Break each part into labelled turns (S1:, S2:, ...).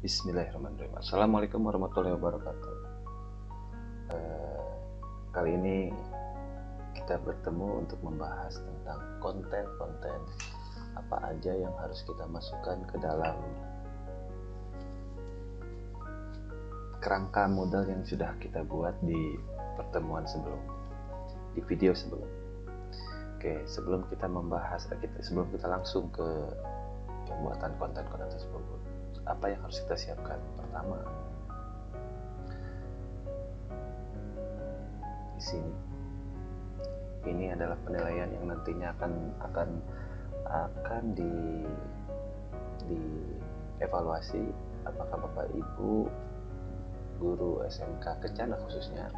S1: Bismillahirrahmanirrahim. Assalamualaikum warahmatullahi wabarakatuh. Kali ini kita bertemu untuk membahas tentang konten-konten apa aja yang harus kita masukkan ke dalam kerangka modal yang sudah kita buat di pertemuan sebelum, di video sebelum. Oke, sebelum kita langsung ke pembuatan konten-konten tersebut, apa yang harus kita siapkan? Pertama, di sini ini adalah penilaian yang nantinya akan dievaluasi apakah Bapak Ibu guru SMK Kencana khususnya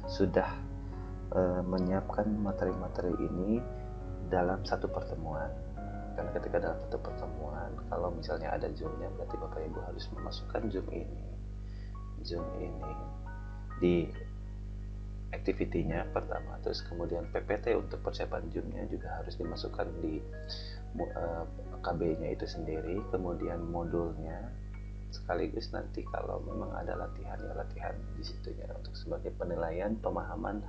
S1: sudah menyiapkan materi-materi ini dalam satu pertemuan. Karena ketika dalam satu pertemuan, kalau misalnya ada Zoom-nya, berarti Bapak Ibu harus memasukkan Zoom ini di activity-nya pertama, terus kemudian PPT untuk persiapan Zoom-nya juga harus dimasukkan di KB-nya itu sendiri, kemudian modulnya, sekaligus nanti kalau memang ada latihan di situnya untuk sebagai penilaian pemahaman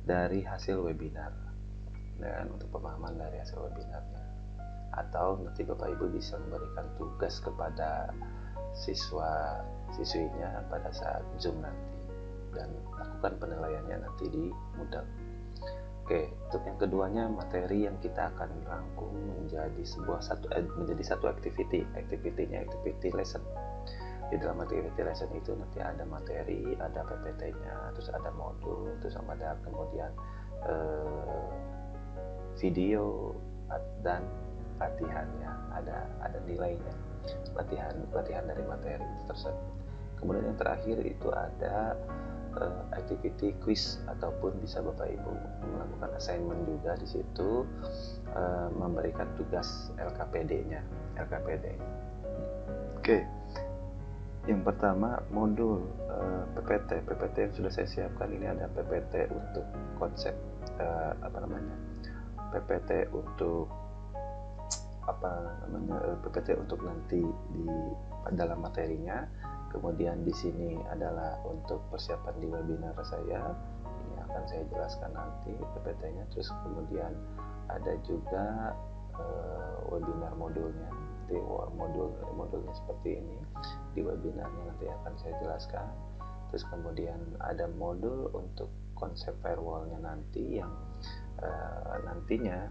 S1: dari hasil webinar, dan untuk pemahaman dari hasil webinarnya. Atau nanti Bapak Ibu bisa memberikan tugas kepada siswinya pada saat Zoom nanti dan lakukan penilaiannya nanti di Moodle. Oke, untuk yang keduanya, materi yang kita akan rangkum menjadi satu activity-nya activity lesson. Di dalam activity lesson itu nanti ada materi, ada PPT-nya, terus ada modul, terus ada kemudian video dan latihannya, ada nilainya, latihan dari materi tersebut. Kemudian yang terakhir itu ada activity quiz, ataupun bisa Bapak Ibu melakukan assignment juga di situ, memberikan tugas LKPD-nya. Oke. Yang pertama, modul PPT yang sudah saya siapkan ini ada PPT untuk konsep PPT untuk PPT untuk nanti di dalam materinya. Kemudian di sini adalah untuk persiapan di webinar saya. Ini akan saya jelaskan nanti PPT-nya. Terus kemudian ada juga webinar modulnya. Di modulnya seperti ini. Di webinarnya nanti akan saya jelaskan. Terus kemudian ada modul untuk konsep firewall-nya nanti yang nantinya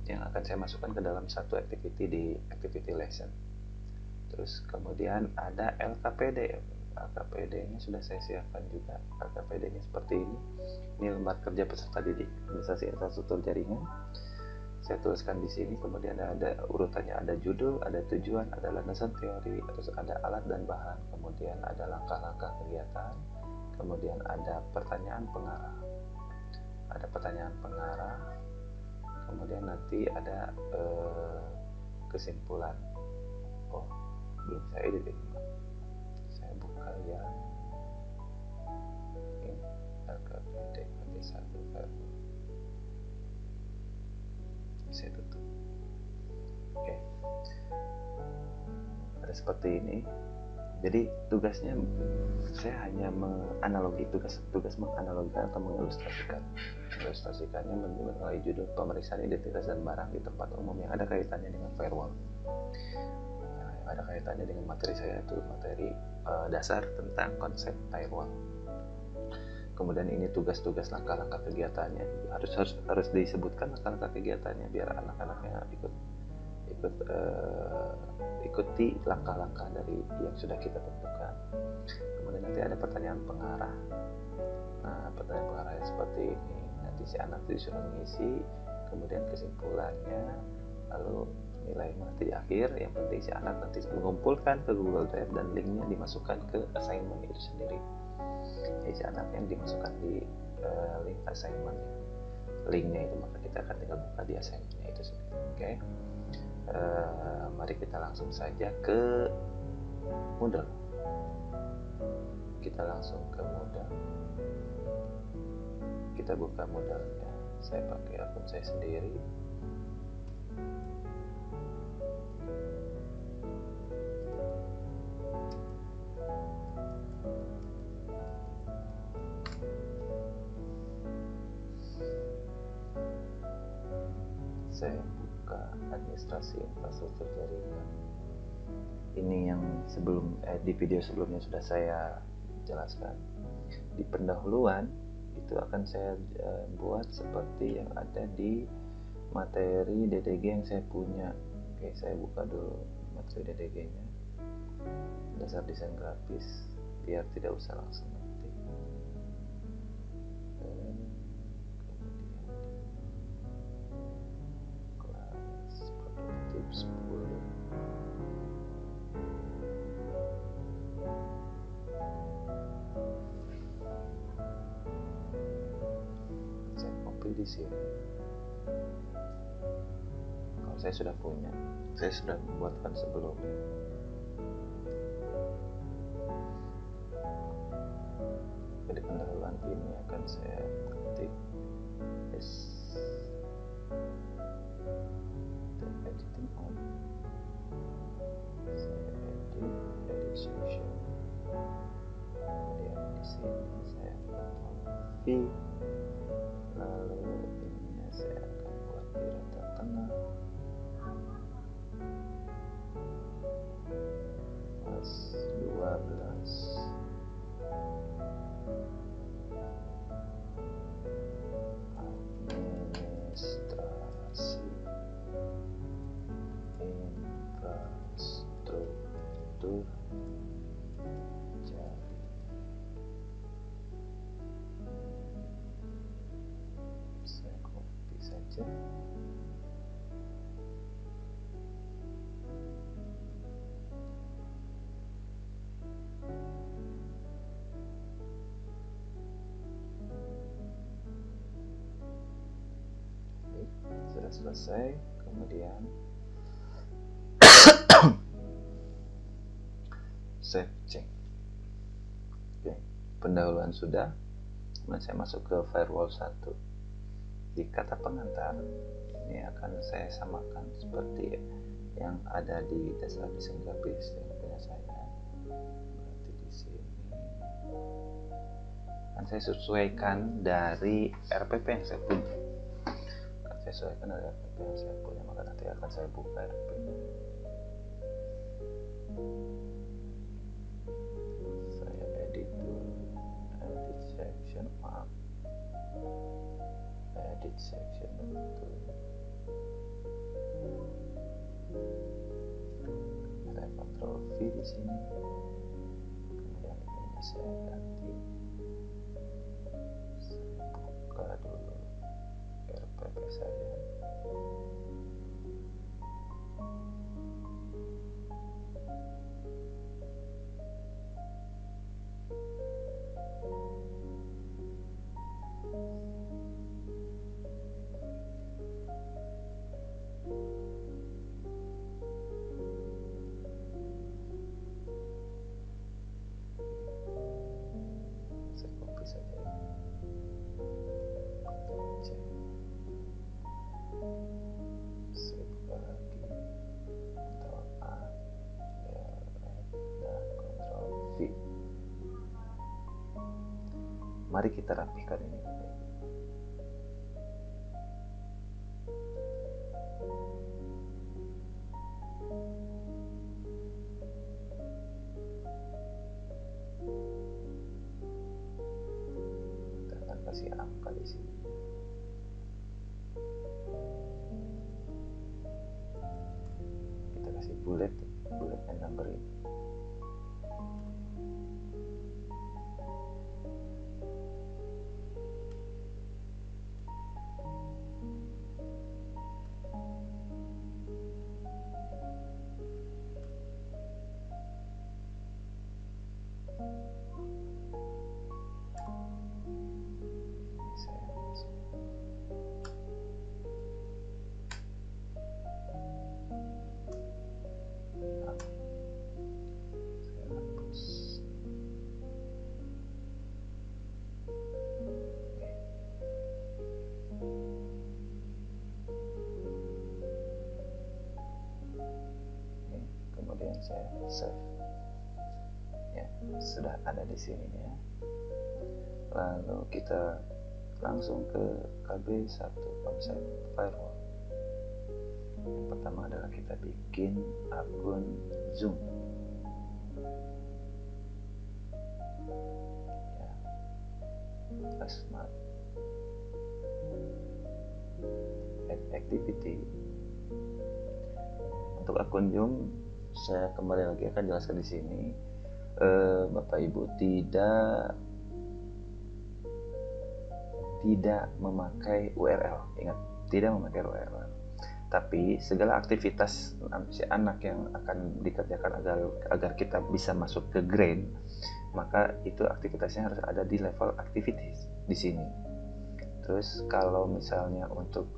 S1: yang akan saya masukkan ke dalam satu activity di activity lesson. Terus kemudian ada LKPD-nya sudah saya siapkan juga. LKPD-nya seperti ini. Ini lembar kerja peserta didik administrasi infrastruktur jaringan. Saya tuliskan di sini. Kemudian ada urutannya, ada judul, ada tujuan, ada landasan teori, terus ada alat dan bahan, kemudian ada langkah-langkah kegiatan, kemudian ada pertanyaan pengarah. Kemudian nanti ada kesimpulan. Oh, belum saya edit ini, saya buka yang ini, LKPD PT1 saya tutup. Oke, ada seperti ini. Jadi tugasnya saya hanya tugas menganalogikan atau mengilustrasikannya melalui judul pemeriksaan identitas dan barang di tempat umum yang ada kaitannya dengan firewall. Ada kaitannya dengan materi saya, itu materi dasar tentang konsep firewall. Kemudian ini tugas-tugas langkah-langkah kegiatannya, harus disebutkan langkah-langkah kegiatannya biar anak-anaknya ikuti langkah-langkah dari yang sudah kita tentukan. Kemudian nanti ada pertanyaan pengarah. Nah, pertanyaan pengarahnya seperti ini. Nanti si anak disuruh mengisi, kemudian kesimpulannya, lalu nilai nanti di akhir. Yang penting si anak nanti mengumpulkan ke Google Drive dan linknya dimasukkan ke assignment itu sendiri. Jadi si anak yang dimasukkan di link assignment, linknya itu, maka kita akan tinggal buka di assignmentnya itu sendiri. Oke. Mari kita langsung saja ke Moodle. Kita langsung ke Moodle. Kita buka Moodle-nya. Saya pakai akun saya sendiri. saya buka administrasi infrastruktur jaringan. Ini yang di video sebelumnya sudah saya jelaskan. Di pendahuluan itu akan saya buat seperti yang ada di materi DDG yang saya punya. Oke, saya buka dulu materi DDG-nya, dasar desain grafis, biar tidak usah langsung ngetik. Kemudian kelas produktif 10. Saya copy di sini. Kalau saya sudah punya, saya sudah membuatkan sebelumnya. Di pendahuluan ini akan saya ketik editing on. Saya edit section. Kemudian di sini saya Ctrl V. Lalu ininya saya akan buat di rata tengah. Pas 12. Administrasi infrastruktur jaringan. Saya copy saja. Sudah selesai. Kemudian save change. Oke, pendahuluan sudah. Kemudian saya masuk ke firewall 1. Di kata pengantar ini akan saya samakan seperti yang ada di dasar desain grafis yang punya saya. Berarti di sini akan saya sesuaikan dari RPP yang saya punya. Saya sesuaikan dari RPP yang saya punya, maka nanti akan saya buka RPP-nya. Saya edit dulu, edit section, edit section betul. Saya Ctrl V di sini, kemudian ini saya ganti. Saya buka dulu RPP saya. Saya copy saja ini. Saya buka lagi, Ctrl A, dan Ctrl V. Mari kita rapikan ini. Kita akan kasih angka di sini. Kita kasih bullet and numbering. Kemudian saya save. Ya, sudah ada di sini ya. Lalu kita langsung ke KB1 konsep firewall. Yang pertama adalah kita bikin akun Zoom. Ya, Smart Activity. Untuk akun Zoom, saya kembali lagi akan jelaskan di sini. Bapak Ibu tidak memakai URL. Ingat, tidak memakai URL. Tapi segala aktivitas si anak yang akan dikerjakan agar kita bisa masuk ke grade, maka itu aktivitasnya harus ada di level activities di sini. Terus kalau misalnya untuk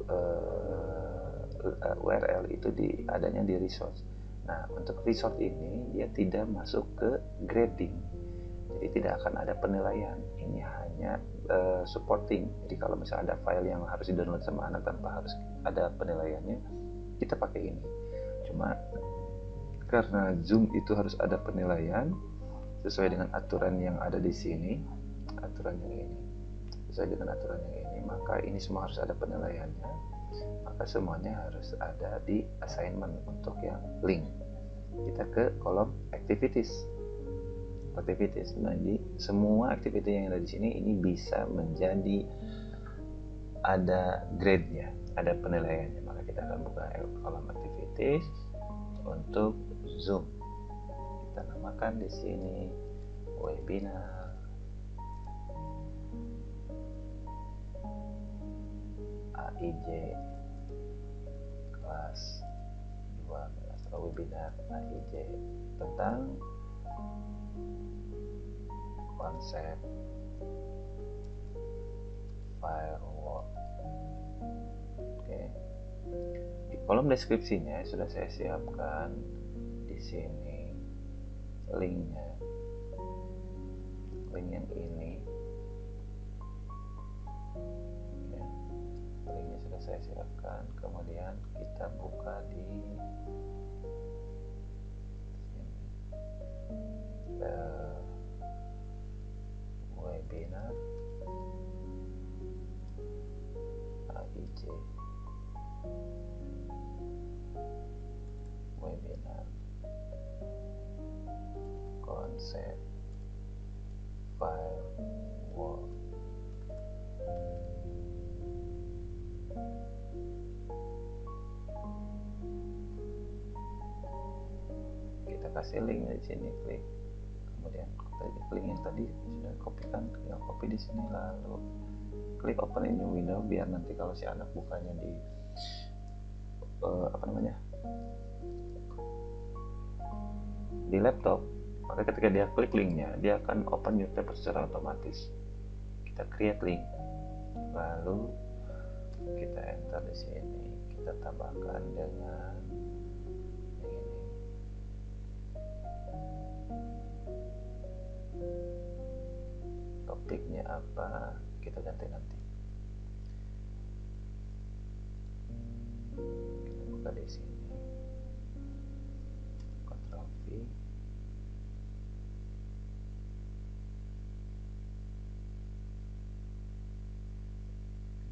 S1: URL itu adanya di resource. Nah, untuk resource ini dia tidak masuk ke grading, jadi tidak akan ada penilaian. Ini hanya supporting. Jadi kalau misalnya ada file yang harus di-download sama anak tanpa harus ada penilaiannya, kita pakai ini. Cuma karena Zoom itu harus ada penilaian sesuai dengan aturan yang ada di sini, aturan yang ini, sesuai dengan aturan yang ini, maka ini semua harus ada penilaiannya. Maka semuanya harus ada di assignment untuk yang link. Kita ke kolom activities. Nah, jadi semua activity yang ada di sini ini bisa menjadi ada grade-nya, ada penilaiannya. Maka kita akan buka kolom activities untuk Zoom. Kita namakan di sini webinar AIJ kelas 12 atau webinar AIJ tentang konsep firewall. Oke. Di kolom deskripsinya sudah saya siapkan di sini linknya. Link yang ini. Ya. Linknya sudah saya siapkan. Kemudian kita buka di webinar AIJ webinar konsep firewall. Kita kasih linknya di sini, klik. Kemudian link yang tadi sudah kopikan, tinggal copy di sini, lalu klik open in new window biar nanti kalau si anak bukanya di di laptop, maka ketika dia klik linknya dia akan open new tab secara otomatis. Kita create link, lalu kita enter di sini, kita tambahkan dengan ini. Topiknya apa kita ganti nanti. Kita buka di sini, Ctrl V,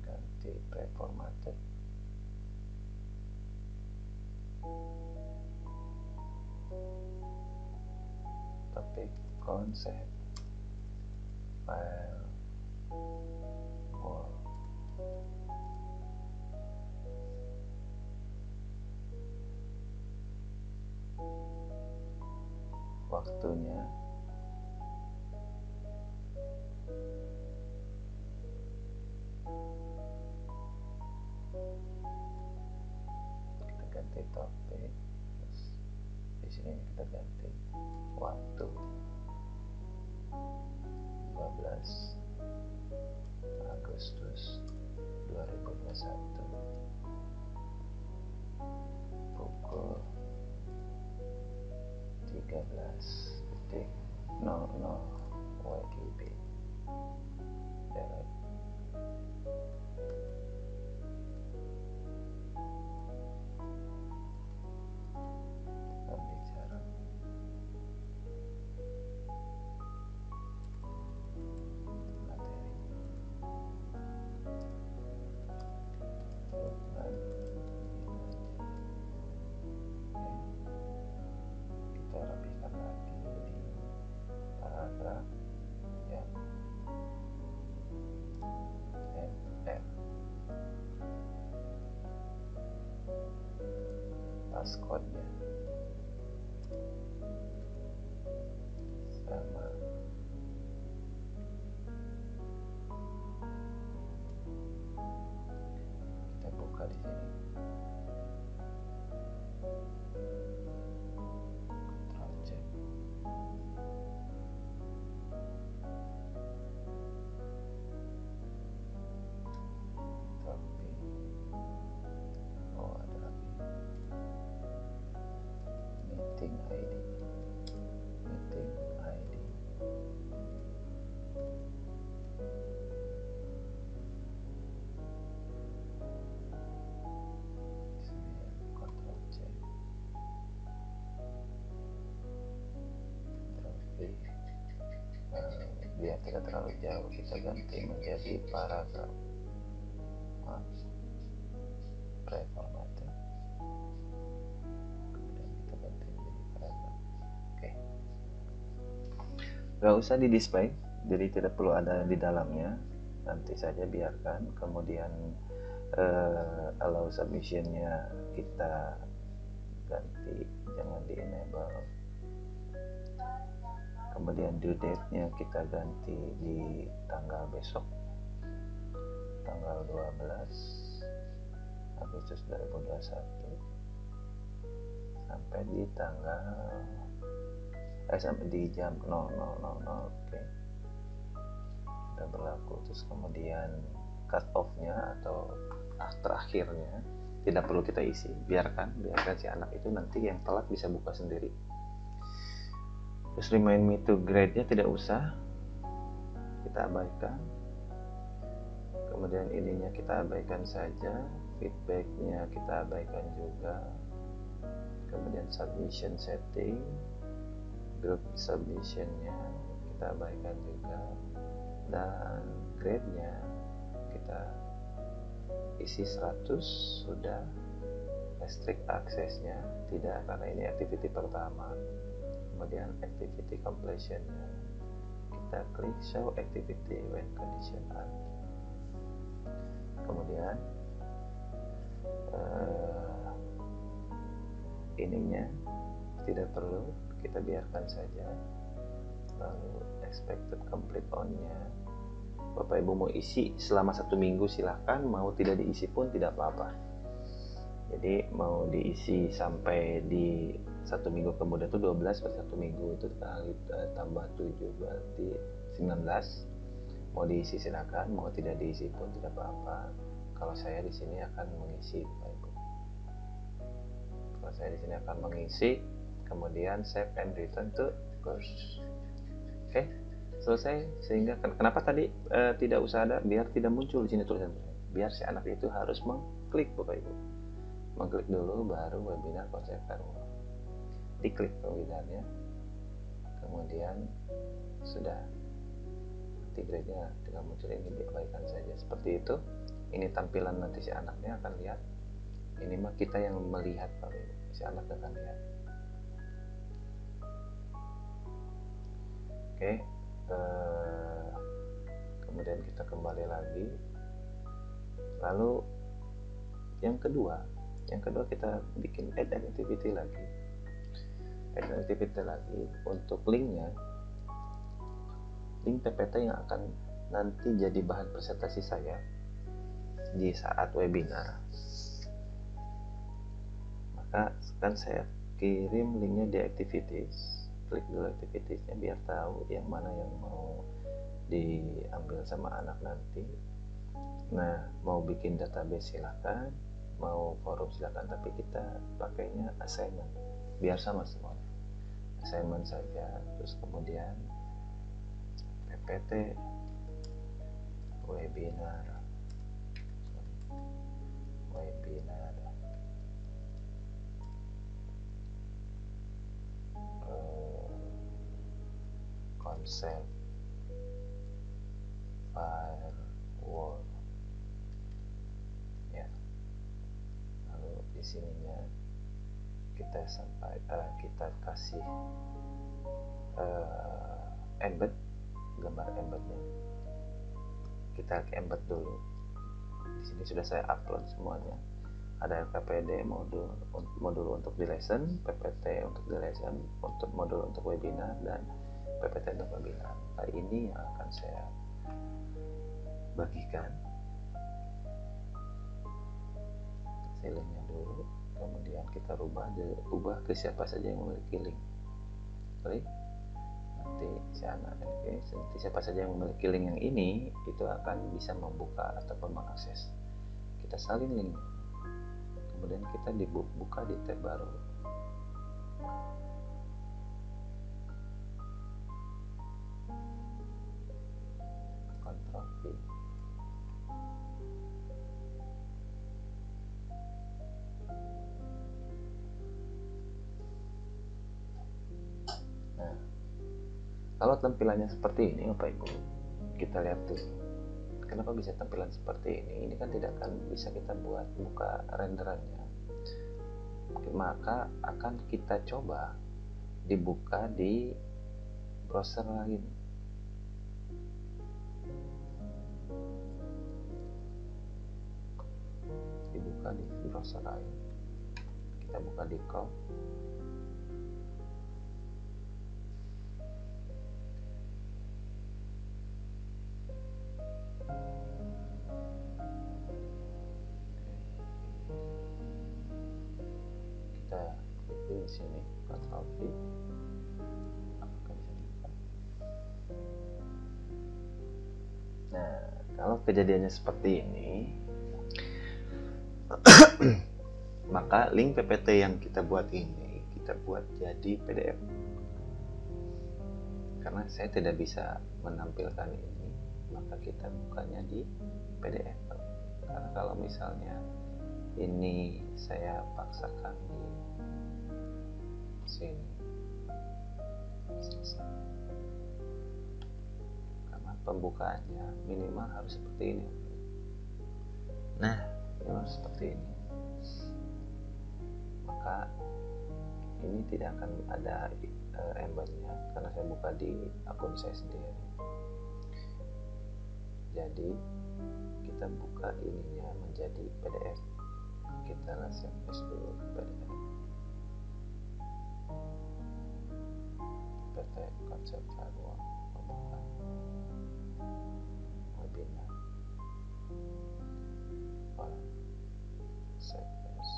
S1: ganti preformatted. Topik konsep firewall. Waktunya kita ganti topik. Terus di sini kita ganti waktu 12 Agustus 2021 pukul 13.00 WIB. Pembicara materi bukan meeting ID. Ctrl C, Ctrl V. Biar tidak terlalu jauh, kita ganti menjadi paragraf. Preformatting. Kemudian kita ganti menjadi paragraf. Oke. Gak usah di display, jadi tidak perlu ada di dalamnya. Nanti saja biarkan. Kemudian allow submissionnya kita ganti, jangan di enable. Kemudian due date-nya kita ganti di tanggal besok, tanggal 12 Agustus 2021 sampai di tanggal sampai di jam 00.00. Oke. Sudah berlaku. Terus kemudian cut off-nya atau terakhirnya tidak perlu kita isi, biarkan si anak itu nanti yang telat bisa buka sendiri. Terus remind me to grade-nya tidak usah, kita abaikan. Kemudian ininya kita abaikan saja, feedback-nya kita abaikan juga. Kemudian submission setting, group submission-nya kita abaikan juga, dan grade-nya kita isi 100 sudah. Restrict access-nya tidak, karena ini activity pertama. Kemudian activity completion-nya kita klik show activity when condition on. Kemudian ininya tidak perlu, kita biarkan saja. Lalu expected complete on-nya, Bapak Ibu mau isi selama 1 minggu silahkan, mau tidak diisi pun tidak apa-apa. Jadi mau diisi sampai di 1 minggu kemudian itu 12 per 1 minggu itu kali tambah 7 berarti 19. Mau diisi silakan, mau tidak diisi pun tidak apa-apa. Kalau saya di sini akan mengisi, Bapak Ibu. Kalau saya di sini akan mengisi, kemudian save and return to course. Oke, selesai. Sehingga kenapa tadi tidak usah ada, biar tidak muncul di sini tulisan. Biar si anak itu harus mengklik, Bapak Ibu. Mengklik dulu baru webinar konsepkan. Diklik webinarnya, kemudian sudah. Nanti grade-nya dengan muncul ini diabaikan saja. Seperti itu. Ini tampilan nanti si anaknya akan lihat. Ini mah kita yang melihat, Pak Ibu. Si anak akan lihat. Oke. Kemudian kita kembali lagi. Lalu yang kedua kita bikin add activity lagi. Add activity lagi untuk linknya. Link PPT yang akan nanti jadi bahan presentasi saya di saat webinar. Maka kan saya kirim linknya di activities. Klik dulu activitiesnya biar tahu yang mana yang mau diambil sama anak nanti. Nah, mau bikin database silahkan, mau forum silahkan, tapi kita pakainya assignment biar sama semuanya. Assignment saja. Terus kemudian PPT webinar konsep firewall ya. Lalu di sininya kita kasih embed, gambar embednya. Kita embed dulu. Di sini sudah saya upload semuanya. Ada LKPD modul untuk di lesson, PPT untuk di lesson, untuk modul untuk webinar, dan PPT untuk webinar. Nah, ini yang akan saya bagikan. Linknya dulu, kemudian kita ubah ke siapa saja yang memiliki link. Klik. Nanti siapa saja yang memiliki link yang ini itu akan bisa membuka ataupun mengakses. Kita salin link, kemudian kita dibuka di tab baru. Kalau tampilannya seperti ini Bapak Ibu, kita lihat dulu. Kenapa bisa tampilan seperti ini? Ini kan tidak akan bisa kita buat buka renderannya. Maka akan kita coba dibuka di browser lain. Dibuka di browser lain. Kita buka di Chrome. Kita klik di sini, Ctrl V. Apakah bisa dibuka? Nah, kalau kejadiannya seperti ini, maka link PPT yang kita buat ini kita buat jadi PDF. Karena saya tidak bisa menampilkan ini, maka kita bukanya di PDF. Karena kalau misalnya ini saya paksakan di sini, selesai. Karena pembukaannya minimal harus seperti ini. Nah, minimal seperti ini. Maka ini tidak akan ada embednya karena saya buka di akun saya sendiri. Jadi kita buka ininya menjadi PDF. Kita save as dulu ke PDF. PT konsep ruang pembukaan webinar. Save as.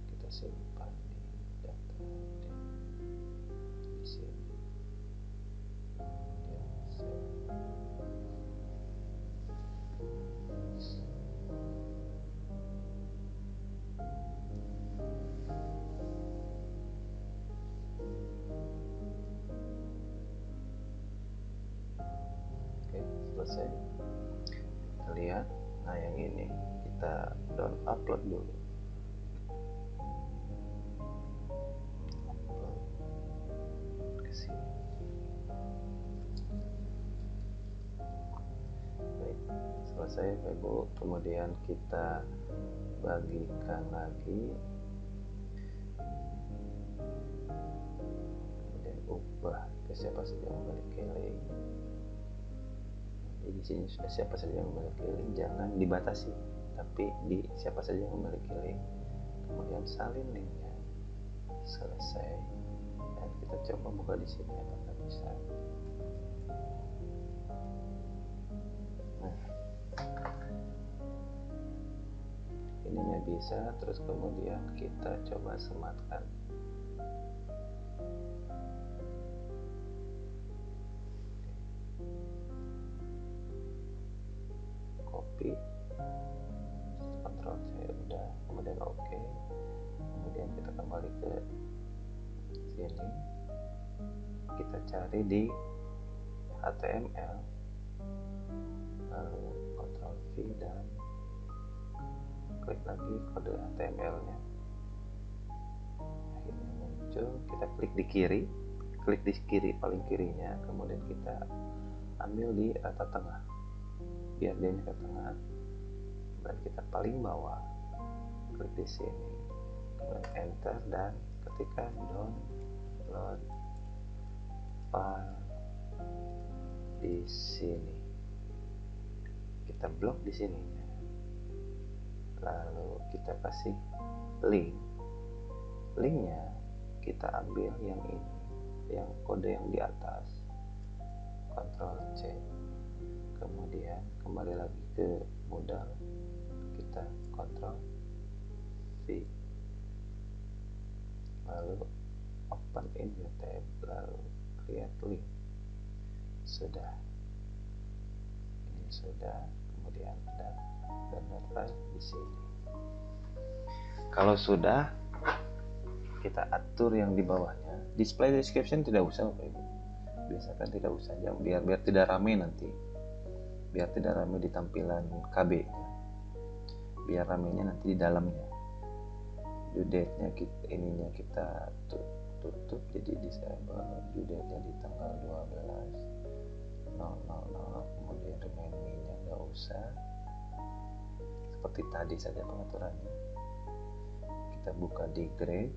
S1: Kita simpan di data di sini. Kemudian save. Oke, selesai. Kita lihat. Nah, yang ini kita upload dulu. Upload ke sini. Baik, selesai Bapak Ibu. Kemudian kita bagikan lagi. Kemudian ubah ke siapa saja yang memiliki link. Jadi di sini sudah siapa saja yang memiliki link, jangan dibatasi, tapi di siapa saja yang memiliki link. Kemudian salin linknya. Selesai. Dan kita coba buka di sini apakah bisa. Nah, ininya bisa. Terus kemudian kita coba sematkan. Copy, Ctrl C udah, kemudian OK. Kemudian kita kembali ke sini, kita cari di HTML, lalu Ctrl V dan klik lagi kode HTML nya. Akhirnya muncul, kita klik di kiri, paling kirinya, kemudian kita ambil di rata tengah biar dia ke tengah, dan kita paling bawah, klik di sini, kemudian enter dan ketikkan download file di sini. Kita blok di sini, lalu kita kasih linknya kita ambil yang ini, yang kode yang di atas, Ctrl C. Kemudian kembali lagi ke modal, kita Ctrl V, lalu open in new tab, lalu create link. Sudah, ini sudah. Kemudian ada download file di sini. Kalau sudah, kita atur yang di bawahnya. Display description tidak usah Bapak Ibu, biasakan tidak usah, biar tidak rame nanti, biar tidak rame di tampilan KB nya. biar ramenya nanti di dalamnya. Due date-nya kita tutup, jadi disable. Due date-nya di tanggal 12.00, kemudian remind me-nya nggak usah, seperti tadi saja pengaturannya. Kita buka di grade,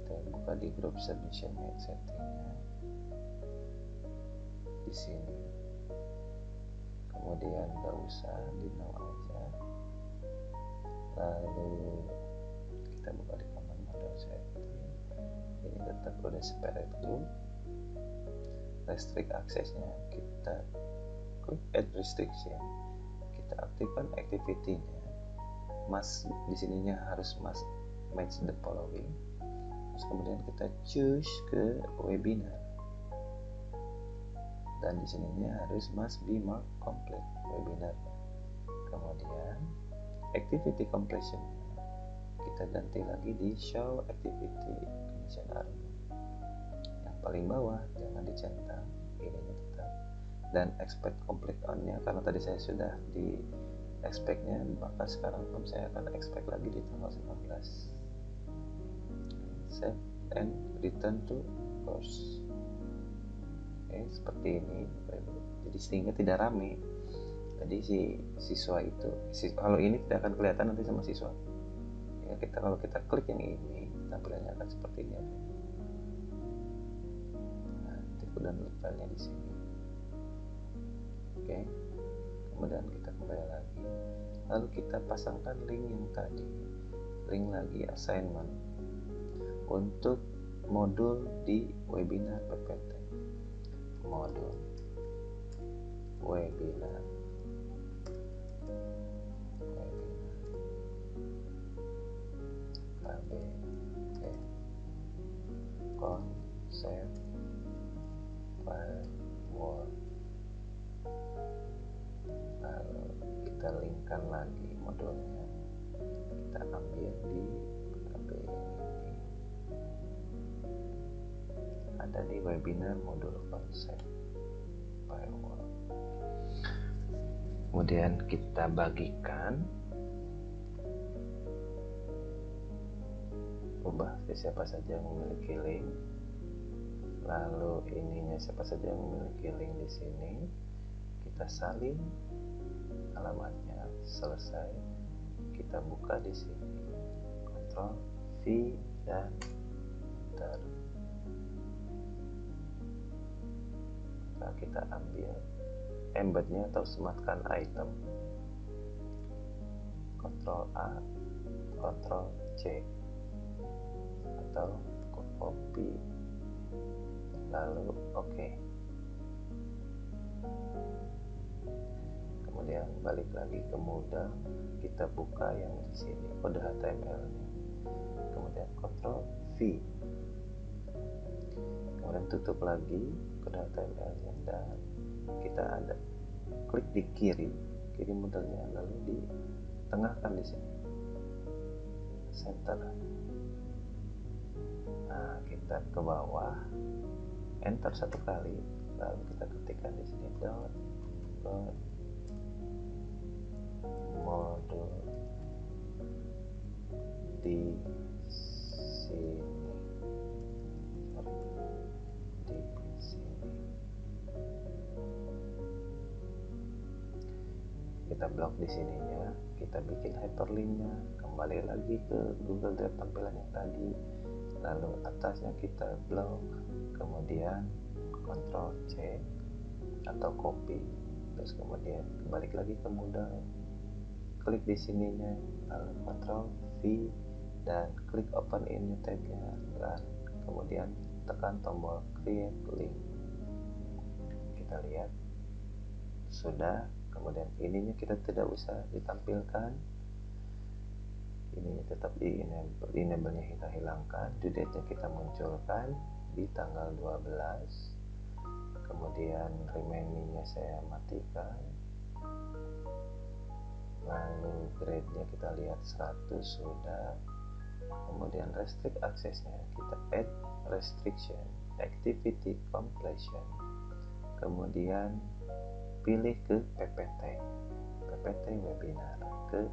S1: kita buka di group submission setting-nya di sini, kemudian nggak usah, di no aja. Lalu kita buka di command model setting, ini tetap udah separate group. Restrict access-nya kita klik add restriction, kita aktifkan activity-nya. Di sininya harus match the following. Terus kemudian kita choose ke webinar, dan di sininya harus must be marked complete webinar. Kemudian activity completion kita ganti lagi di show activity commission army. Yang paling bawah jangan dicentang, ininya tetap. Dan expect complete on-nya karena tadi saya sudah di expect-nya, maka sekarang pun saya akan expect lagi di tanggal 19. Save and return to course. Seperti ini. Jadi sehingga tidak rame. Jadi si siswa itu, kalau ini tidak akan kelihatan nanti sama siswa. Ya, kalau kita klik yang ini, tampilannya akan seperti ini. Nanti download filenya di sini. Oke. Kemudian kita kembali lagi. Lalu kita pasangkan link yang tadi. Link lagi assignment untuk modul di webinar PPT. Modul webinar KBT konsep framework. Lalu kita linkkan lagi modulnya, kita ambil di KB ini, ada di webinar modul konsep framework. Kemudian kita bagikan, ubah siapa saja yang memiliki link. Lalu ininya siapa saja yang memiliki link di sini, kita salin alamatnya. Selesai, kita buka di sini, Ctrl V dan Enter. Nah, kita ambil embednya atau sematkan item, Ctrl A, Ctrl C, atau copy, lalu OK. Kemudian balik lagi ke modal, kita buka yang di sini kode HTML-nya, kemudian Ctrl V, kemudian tutup lagi kode HTML-nya, dan kita ada klik di kiri modelnya, lalu di tengahkan di sini, center. Nah, kita ke bawah, enter satu kali, lalu kita ketikkan di sini modul di sini, kita blok di sininya, kita bikin hyperlinknya, kembali lagi ke Google Drive tampilan yang tadi, lalu atasnya kita blok, kemudian Ctrl C atau copy, terus kemudian balik lagi ke modal, klik di sininya, lalu Ctrl V dan klik open in new tab-nya, dan kemudian tekan tombol create link. Kita lihat sudah. Kemudian ininya kita tidak usah ditampilkan, ininya tetap di enable-nya kita hilangkan, due date-nya kita munculkan di tanggal 12, kemudian remind me-nya saya matikan, lalu grade-nya kita lihat 100 sudah, kemudian restrict access-nya kita add restriction activity completion, kemudian pilih ke PPT PPT webinar ke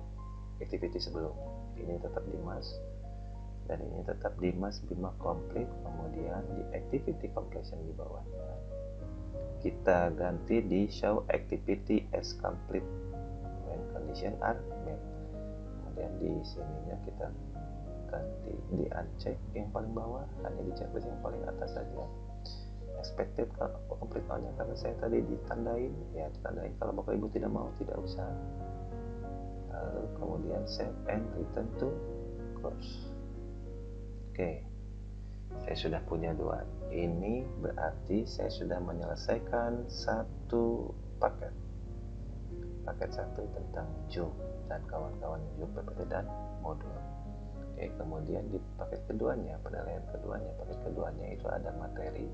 S1: activity sebelumnya. Ini tetap di Mas dan ini tetap di Mas Bima complete. Kemudian di activity completion di bawahnya kita ganti di show activity as complete when condition are met. Kemudian di sininya kita ganti di uncheck yang paling bawah, hanya di checklist yang paling atas saja expected complete all-nya, karena saya tadi ditandain, ya ditandain. Kalau Bapak Ibu tidak mau, tidak usah. Lalu kemudian save and return to course. Oke, saya sudah punya 2. Ini berarti saya sudah menyelesaikan satu paket 1 tentang Joom dan kawan-kawan Joom, PPT dan modul. Oke, kemudian di paket keduanya, penilaian keduanya, paket keduanya itu ada materi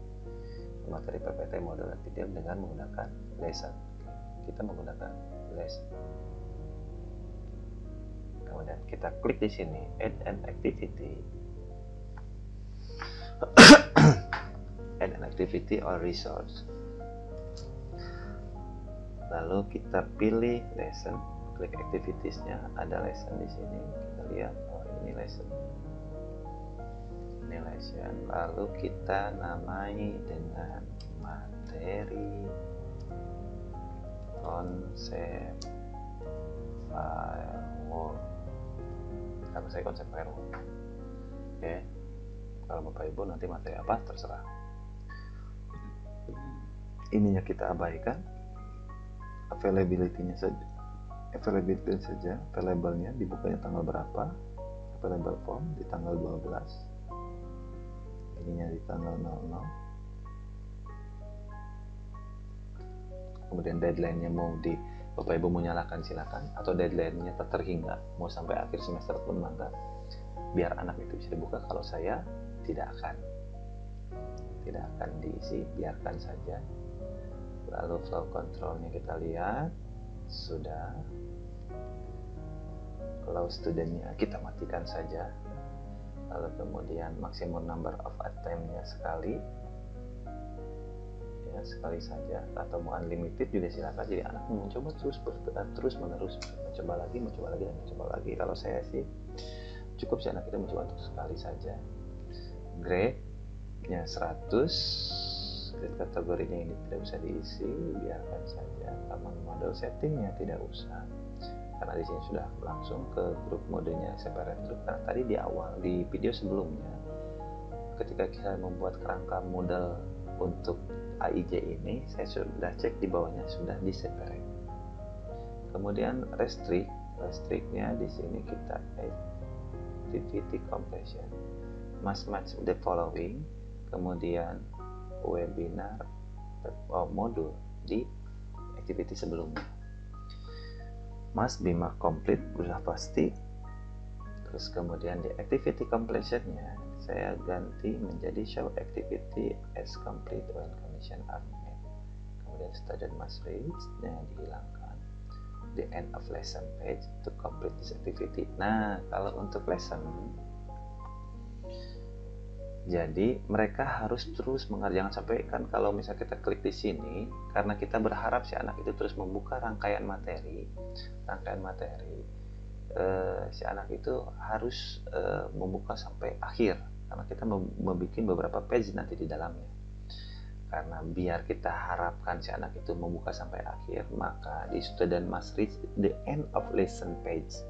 S1: PPT, modul dan video dengan menggunakan lesson. Kita menggunakan lesson. Kemudian kita klik di sini add an activity. Add an activity or resource. Lalu kita pilih lesson, klik activitiesnya, ada lesson di sini. Kita lihat, oh ini lesson. Ini lesson. Lalu kita namai dengan materi, konsep, firewall. Karena saya konsep firewall. Oke. Kalau Bapak Ibu nanti materi apa terserah. Ininya kita abaikan. Availability-nya saja. Available-nya dibukanya tanggal berapa? Available form di tanggal 12. Ininya di tanggal 00. Kemudian deadline-nya mau di Bapak Ibu mau nyalakan silakan, atau deadline-nya terhingga mau sampai akhir semester pun mangga. Biar anak itu bisa dibuka. Kalau saya tidak akan diisi, biarkan saja. Lalu flow control-nya kita lihat sudah. Allow student-nya kita matikan saja. Lalu kemudian maksimum number of attempt-nya sekali, ya sekali saja, atau mau unlimited juga silakan. Jadi anak mencoba terus menerus, mencoba lagi dan mencoba lagi. Kalau saya sih cukup sih anak itu mencoba untuk sekali saja. Grade-nya 100, grade kategorinya ini tidak usah diisi, biarkan saja. Taman model setting-nya tidak usah, karena di sini sudah langsung ke grup modenya separate group. Karena tadi di awal di video sebelumnya, ketika kita membuat kerangka model untuk AIJ ini, saya sudah cek di bawahnya sudah di separate. Kemudian restrict-nya di sini kita activity completion must match the following. Kemudian webinar modul di activity sebelumnya must be marked complete, sudah pasti. Terus kemudian di activity completion-nya saya ganti menjadi show activity as complete when condition are met. Kemudian student must reach-nya dihilangkan. The end of lesson page to complete this activity. Nah, kalau untuk lesson, jadi mereka harus terus mengerjakan, sampai kan kalau misalnya kita klik di sini, karena kita berharap si anak itu terus membuka rangkaian materi, si anak itu harus membuka sampai akhir, karena kita membuat beberapa page nanti di dalamnya. Karena biar kita harapkan si anak itu membuka sampai akhir, maka di student must reach the end of lesson page,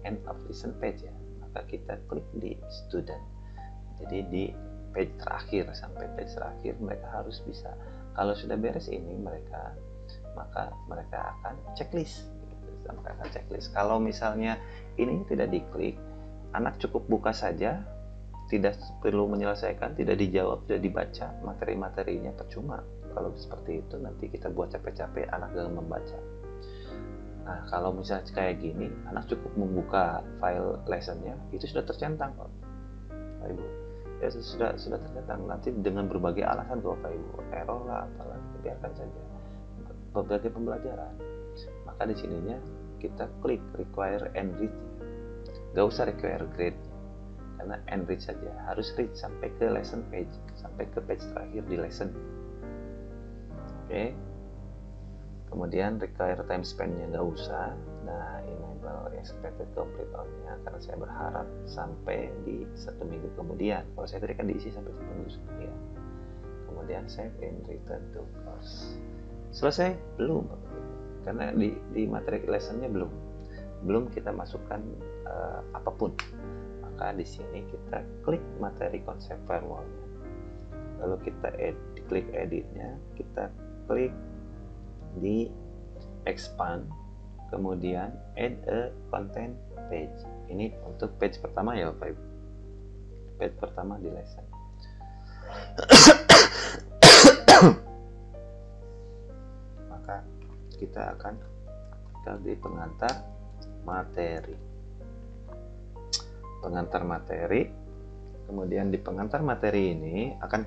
S1: ya, maka kita klik di student. Jadi di page terakhir, sampai page terakhir mereka harus bisa. Kalau sudah beres ini maka mereka akan checklist. Kalau misalnya ini tidak diklik, anak cukup buka saja, tidak perlu menyelesaikan, tidak dijawab, tidak dibaca, materi-materinya percuma. Kalau seperti itu nanti kita buat capek-capek, anak gak membaca. Nah, kalau misalnya kayak gini, anak cukup membuka file lessonnya, itu sudah tercentang kok, Bapak Ibu. Ya sudah tercentang. Nanti dengan berbagai alasan ke Bapak Ibu, error lah, apalah, biarkan saja. Berbagai pembelajaran. Maka di sininya kita klik require and read. Gak usah require grade, karena and read saja. Harus read sampai ke lesson page, sampai ke page terakhir di lesson. Oke. Kemudian require time span-nya nggak usah. Nah, enable expected complete on-nya karena saya berharap sampai di 1 minggu kemudian. Kalau saya tadi kan diisi sampai 1 minggu kemudian. Kemudian save and return to course. Selesai? Belum. Karena di materi lesson-nya belum kita masukkan apapun. Maka di sini kita klik materi konsep firewall-nya. Lalu kita klik edit-nya, kita klik di expand, kemudian add a content page. Ini untuk page pertama ya Bapak Ibu. Page pertama di lesson. Maka kita akan di pengantar materi. Pengantar materi. Kemudian di pengantar materi ini akan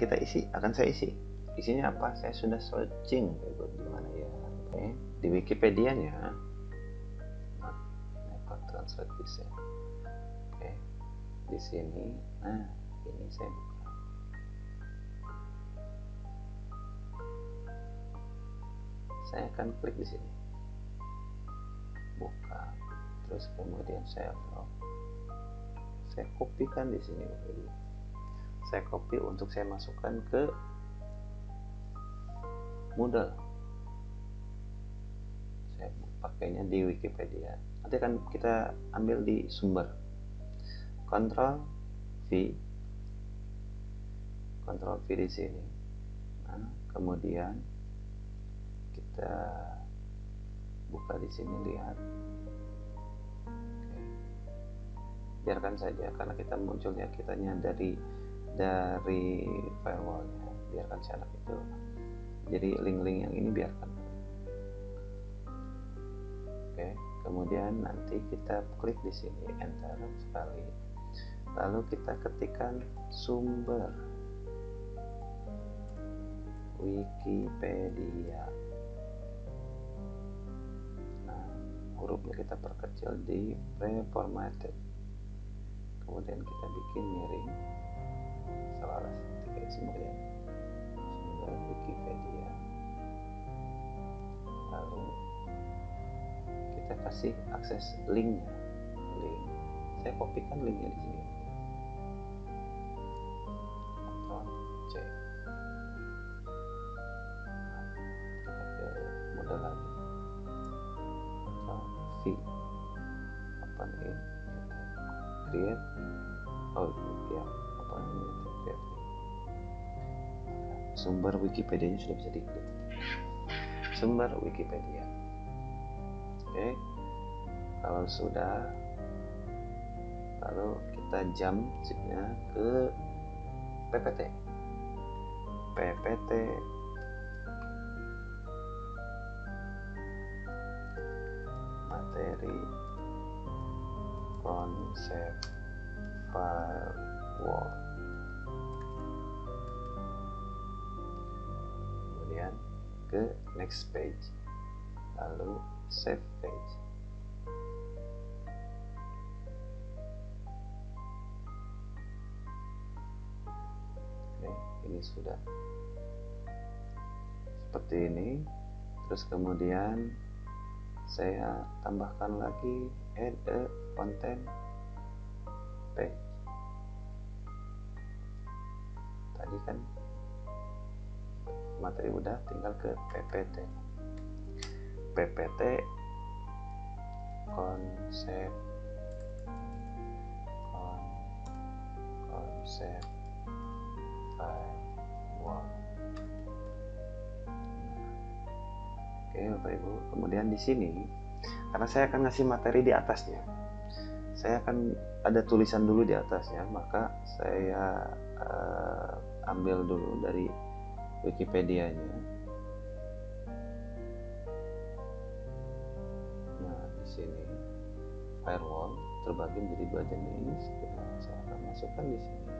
S1: saya isi. Isinya apa? Saya sudah searching gimana ya. Oke. Di Wikipedia-nya. Nah, translate this ya. Oke. Di sini, nah, ini saya buka. Saya akan klik di sini. Buka. Terus kemudian saya kopikan di sini. Saya copy untuk saya masukkan ke Moodle. Saya pakainya di Wikipedia. Nanti akan kita ambil di sumber. Ctrl V di sini. Nah, kemudian kita buka di sini, lihat. Oke. Biarkan saja karena kita munculnya kitanya dari firewallnya. Biarkan saja itu. Jadi link-link yang ini biarkan. Oke, kemudian nanti kita klik di sini enter sekali. Lalu kita ketikkan sumber Wikipedia. Nah, hurufnya kita perkecil di pre-formatted. Kemudian kita bikin miring. Salah semuanya. Sumber Wikipedia. Lalu kita kasih akses linknya. Saya kopikan linknya di sini. Ctrl C. Kita ke modal lagi. Ctrl V. Open in. Create. Oh ya, open in. Create. Sumber Wikipedia-nya sudah bisa diklik. Sumber Wikipedia. Oke. Kalau sudah, lalu kita jumpnya ke PPT. Materi konsep firewall. Kemudian ke next page, lalu save page. Oke, ini sudah seperti ini. Terus kemudian saya tambahkan lagi add a content page. Tadi kan materi udah, tinggal ke PPT konsep firewall. Oke Bapak Ibu, kemudian di sini karena saya akan ngasih materi di atasnya, saya akan ada tulisan dulu di atasnya, maka saya ambil dulu dari Wikipedia-nya. Nah, di sini firewall terbagi menjadi 2 jenis. Saya akan masukkan di sini.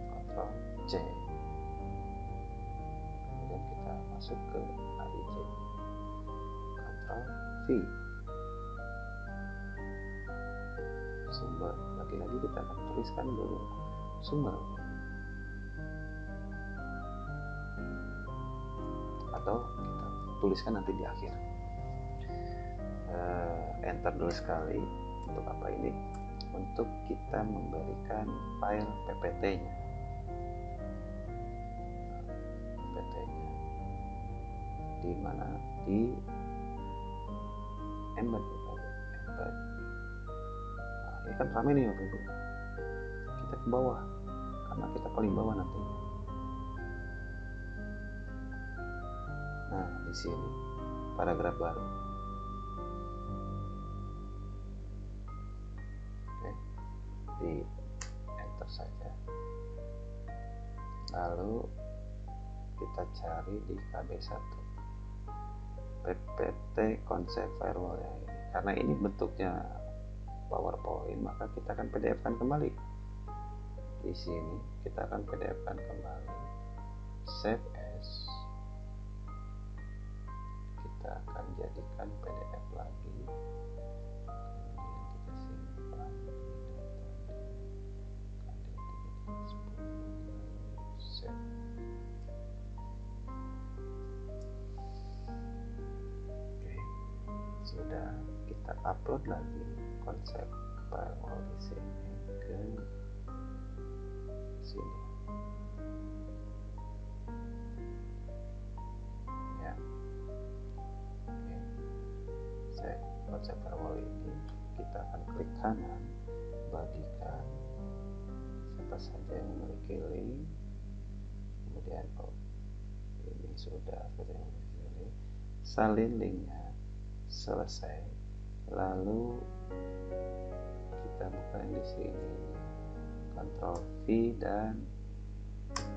S1: Ctrl C. Kemudian kita masuk ke AIJ. Ctrl V. Sumber, lagi-lagi kita akan tuliskan dulu sumber, atau kita tuliskan nanti di akhir. Enter dulu sekali. Untuk apa ini? Untuk kita memberikan file PPT-nya. PPT-nya di mana? Di embed. Nah, ini kan rame nih Bapak Ibu. Kita ke bawah karena kita paling bawah nantinya. Nah, di sini paragraf baru. Oke, di enter saja. Lalu kita cari di KB1 PPT konsep firewall ya ini. Karena ini bentuknya PowerPoint, maka kita akan PDF-kan kembali. Di sini kita akan PDF-kan kembali. Save as. Kita akan jadikan PDF lagi. Kemudian kita simpan di save. Oke, sudah kita upload lagi konsep firewall di sini ke sini. Ya. Oke. Saya konsep firewall ini kita akan klik kanan, bagikan siapa saja yang memiliki link, kemudian ini sudah seperti yang memiliki link, salin linknya, selesai. Lalu kita buka di sini, Ctrl V dan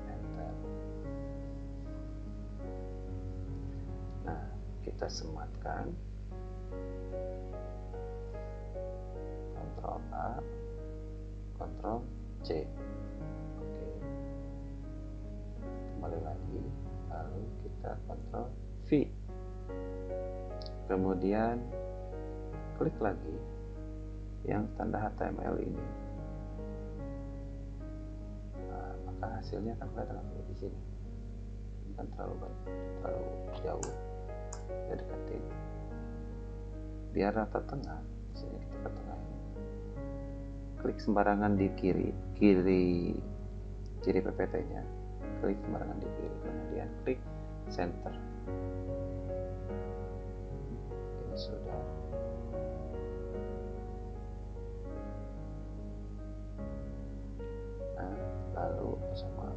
S1: Enter. Nah, kita sematkan, Ctrl A, Ctrl C. Oke, kembali lagi, lalu kita Ctrl V, kemudian klik lagi yang tanda HTML ini. Nah, maka hasilnya akan kelihatan di sini. Ini kan terlalu jauh. Kita dekatin. Biar rata tengah. Di sini kita ke tengah ini. Klik sembarangan di kiri PPT-nya. Klik sembarangan di kiri, kemudian klik center. Ini sudah. Lalu sama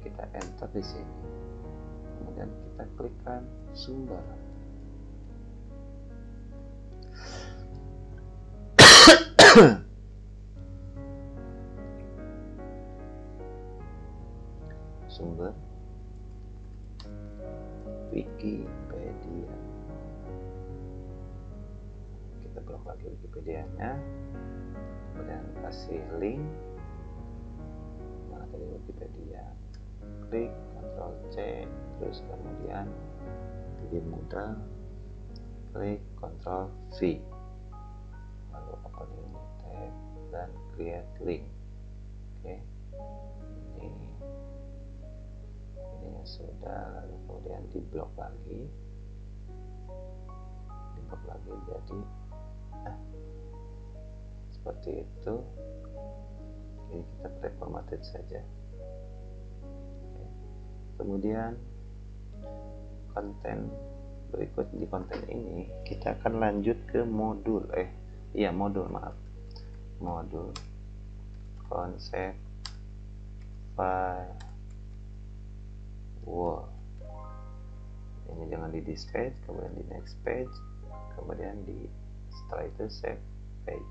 S1: kita enter di sini, kemudian kita klikkan sumber. Sumber Wikipedia. Kita blok lagi Wikipedia-nya, kemudian kasih link. Dari Wikipedia, klik Ctrl C, terus kemudian lebih mudah klik Ctrl V, lalu open ini tab dan create link. Oke, ini sudah, lalu kemudian diblok lagi, jadi seperti itu. Ini kita reformatted saja. Oke. Kemudian konten berikut, di konten ini kita akan lanjut ke modul modul konsep firewall. Ini jangan di this page, kemudian di next page, kemudian di setelah itu save page.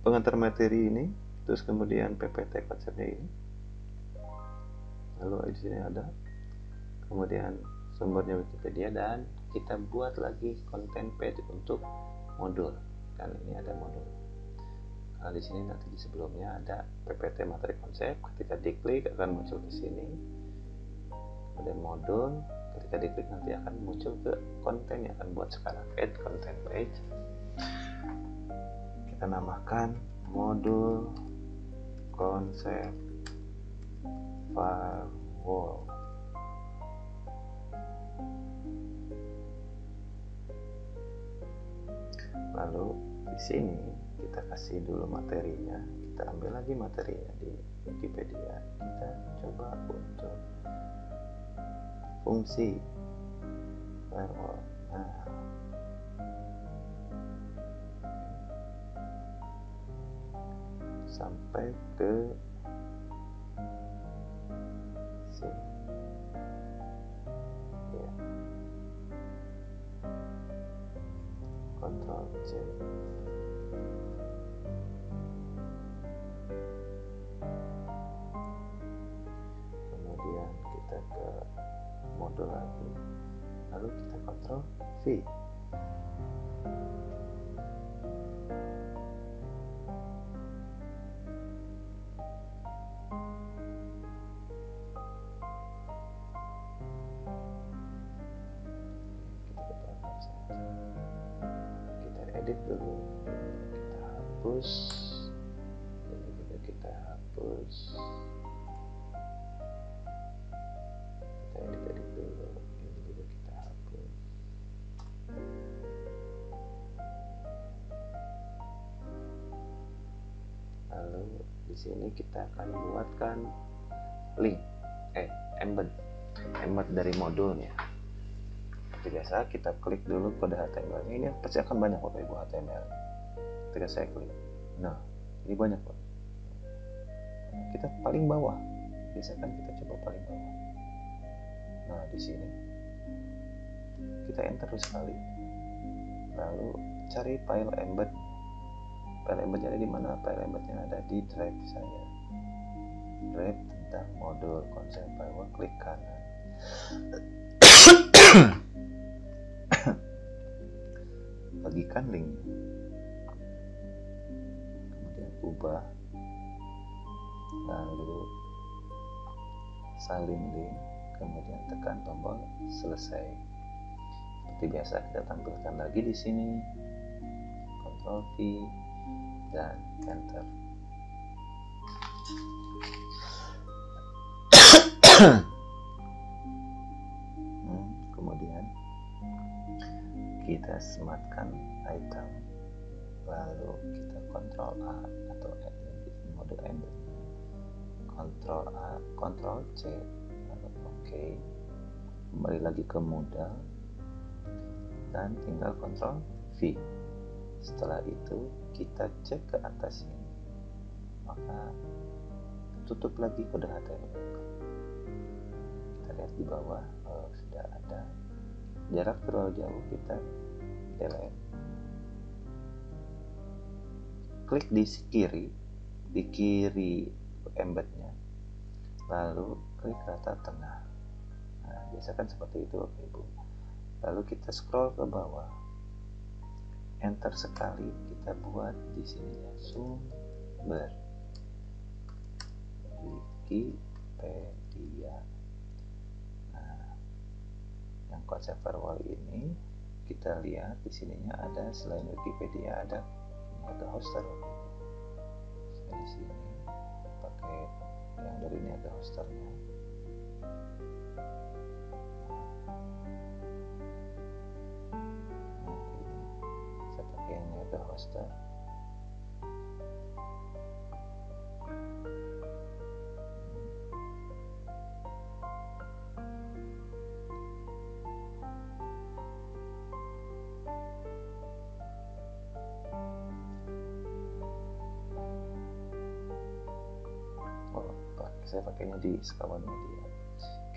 S1: Pengantar materi ini, terus kemudian PPT konsepnya ini, lalu di sini ada, kemudian sumbernya Wikipedia, dan kita buat lagi konten page untuk modul. Kan ini ada modul. Karena di sini nanti di sebelumnya ada PPT materi konsep, ketika diklik akan muncul di sini. Kemudian modul, ketika diklik nanti akan muncul ke konten yang akan buat sekarang, add content page. kita namakan modul konsep firewall. Lalu di sini kita kasih dulu materinya, kita ambil lagi materinya di Wikipedia, kita coba untuk fungsi firewall. Nah, sampai ke sini ya, Ctrl C. Kemudian kita ke modul lagi, lalu kita Ctrl V. Kita edit dulu, kita hapus, ini juga kita hapus, kita edit dulu, ini juga kita hapus. Lalu di sini kita akan buatkan link, embed dari modulnya. Seperti biasa, kita klik dulu kode HTML. Ini pasti akan banyak Bapak Ibu HTML. Ketika saya klik, nah ini banyak Pak. Kita paling bawah, biasakan kita coba paling bawah. Nah di sini kita enter sekali, lalu cari file embed. File embednya ada di mana? File embednya ada di drive saya. Drive tentang modul konsep firewall, klik kanan. Bagikan link, kemudian ubah, lalu salin link, kemudian tekan tombol selesai. Seperti biasa kita tampilkan lagi di sini, Ctrl V dan Enter. Kemudian kita sematkan item, lalu kita Ctrl A atau mode embed, Ctrl A, Ctrl C, lalu OK, kembali lagi ke modal dan tinggal Ctrl V. Setelah itu kita cek ke atas ini, maka tutup lagi kode HTML. Kita lihat di bawah, sudah ada. Jarak terlalu jauh, kita delete. Klik di kiri embednya, lalu klik rata tengah. Nah, biasakan seperti itu Bapak Ibu. Lalu kita scroll ke bawah, enter sekali, kita buat di sininya sumber Wikipedia. Yang konsep firewall ini kita lihat di sininya ada, selain Wikipedia ada, ini ada hoster. Saya di sini pakai yang dari ini ada hosternya. Nah, ini saya pakai yang ini ada hoster. Saya pakainya di sekawan media.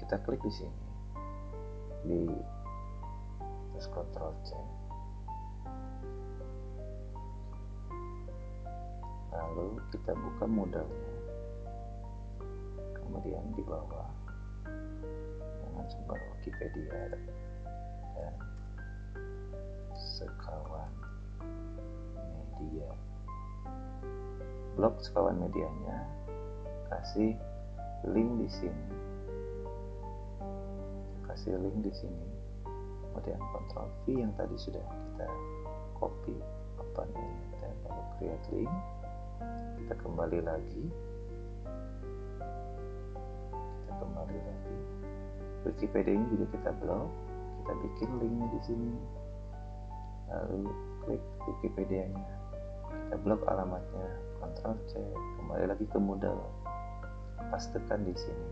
S1: Kita klik di sini, terus Ctrl C, lalu kita buka modalnya, kemudian di bawah dengan sumber Wikipedia dan sekawan media, blok sekawan medianya, kasih link di sini, kemudian Ctrl V yang tadi sudah kita copy, open ini, dan lalu create link, kita kembali lagi. Wikipedia ini juga kita blok, kita bikin linknya di sini, lalu klik Wikipedia-nya, kita blok alamatnya, Ctrl C, kembali lagi ke Moodle, pastekan di sini,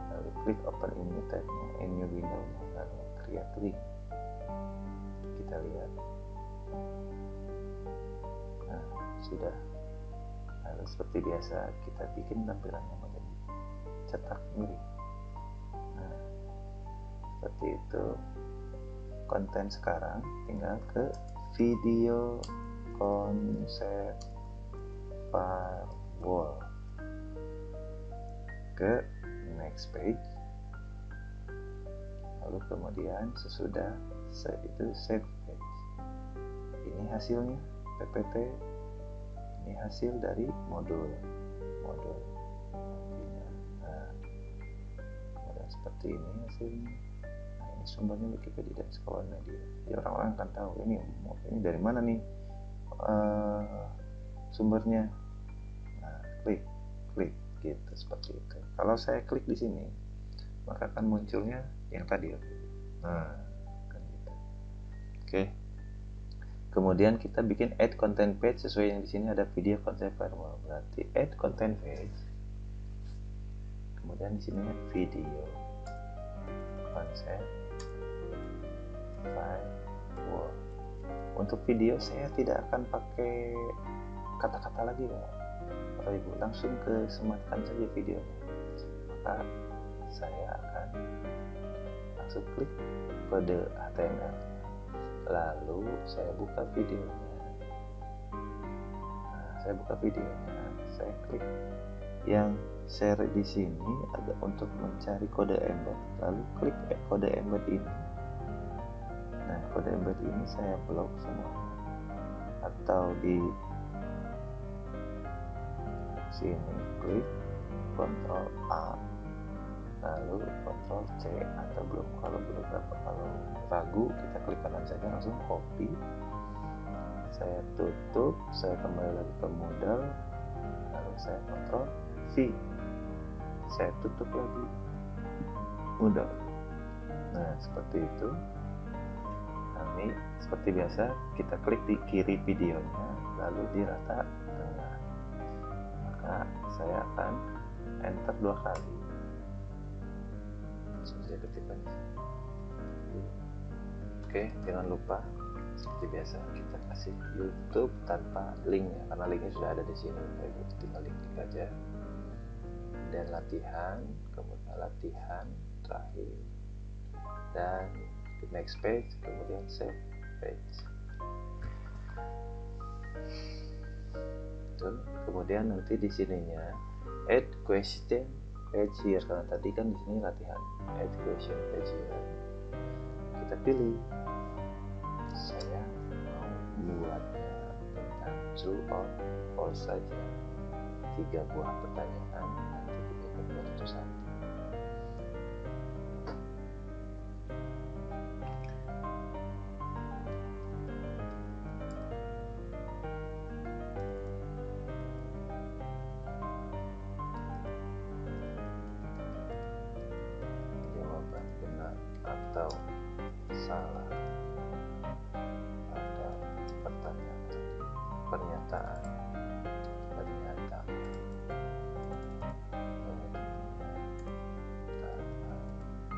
S1: lalu klik Open in New tab-nya, in New Window-nya, lalu create link. Kita lihat, nah sudah. Lalu seperti biasa kita bikin tampilannya menjadi cetak miring. Nah, seperti itu konten sekarang. Tinggal ke video konsep firewall, ke next page, lalu kemudian sesudah itu save page. Ini hasilnya PPT, ini hasil dari modul. Nah, seperti ini hasilnya. Nah, ini sumbernya Wikipedia dan sekawan media. Jadi orang-orang akan tahu ini dari mana nih sumbernya. Nah, klik gitu, seperti itu. Kalau saya klik di sini, maka akan munculnya yang tadi. Nah, kan gitu. Oke. Kemudian kita bikin add content page sesuai yang di sini ada video content firewall. Berarti add content page. Kemudian di sini video content firewall. Untuk video saya tidak akan pakai kata-kata lagi ya, Bapak Ibu, langsung ke sematkan saja videonya. Maka saya akan langsung klik kode HTML. Lalu saya buka videonya. Nah, saya buka videonya, saya klik yang share di sini ada untuk mencari kode embed, lalu klik kode embed ini. Nah, kode embed ini saya blok semua, atau di sini klik Ctrl A, lalu Ctrl C, atau belum, kalau ragu kita klik kanan saja, langsung copy, saya tutup, saya kembali lagi ke modal, lalu saya Ctrl V, saya tutup lagi modal. Nah, seperti itu. Nah, ini seperti biasa kita klik di kiri videonya, lalu di rata tengah, maka saya akan enter 2 kali. Saya ketikkan. Oke, jangan lupa seperti biasa kita kasih YouTube tanpa linknya, karena linknya sudah ada di sini. Tinggal klik aja. Dan latihan, kemudian latihan terakhir, dan next page, kemudian save page. Kemudian nanti di sininya add question page here, karena tadi kan di sini latihan add question page here. Kita pilih, saya mau buatnya tentang true or false saja, 3 buah pertanyaan, nanti kita buat itu satu. Atau salah pada pertanyaan pernyataan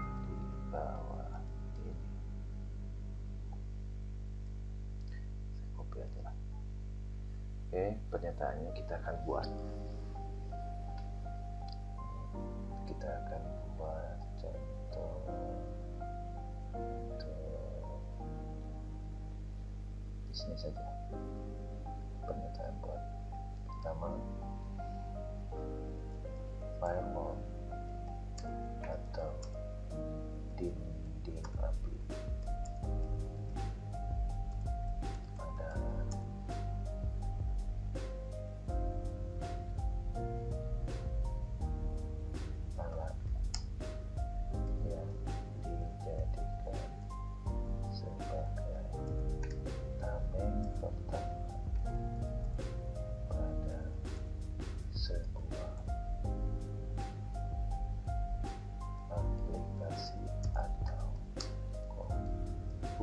S1: di bawah ini. Saya copy aja lah. Oke, pernyataannya kita akan buat. Kita akan buat contoh di sini saja. Pernyataan buat pertama, firewall atau dinding api adalah alat yang dijadikan sebagai tameng pertama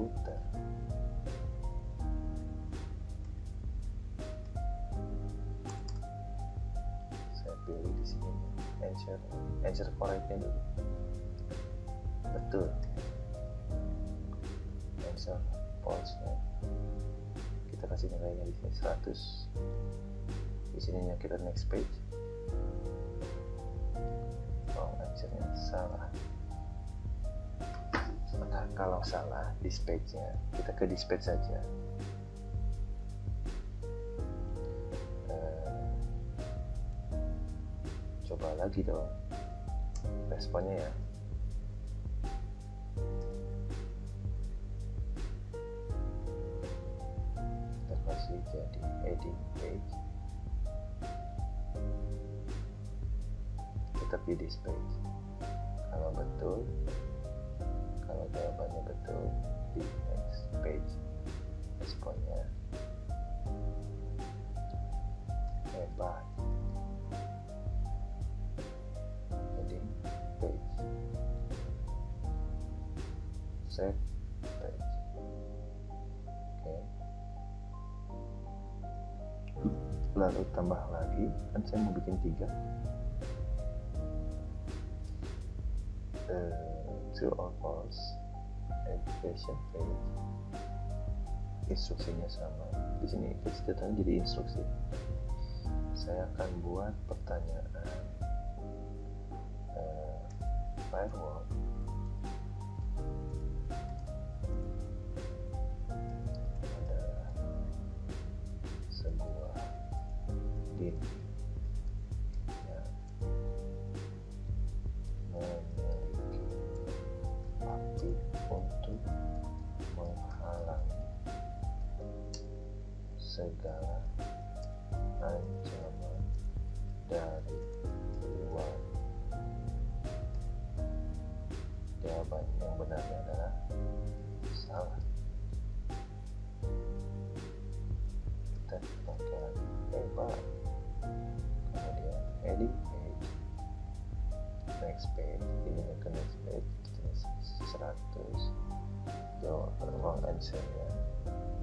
S1: footer. Saya pilih di sini answer correctnya dulu. Betul. Answer false. Kita kasih nilainya di sini 100. Di sininya kita next page. Oh, answernya salah. Maka kalau salah dispatch-nya, kita ke dispatch saja. Coba lagi dong responnya ya. Kita kasih jadi heading page, tetapi dispatch. Kalau betul, kalau jawabannya betul, di next page responnya. Hebat. Heading page, save page. Oke. Lalu tambah lagi, kan saya mau bikin 3. True or false education page. Instruksinya sama. Di sini datanya jadi instruksi. Saya akan buat pertanyaan firewall adalah sebuah DIN yang memiliki aktif untuk menghalangi segala ancaman dari luar. Jawaban yang benarnya adalah salah. Kita pakai lagi hebat. Kemudian heading page, next page, ini ke next page, ini 100. Jawab answernya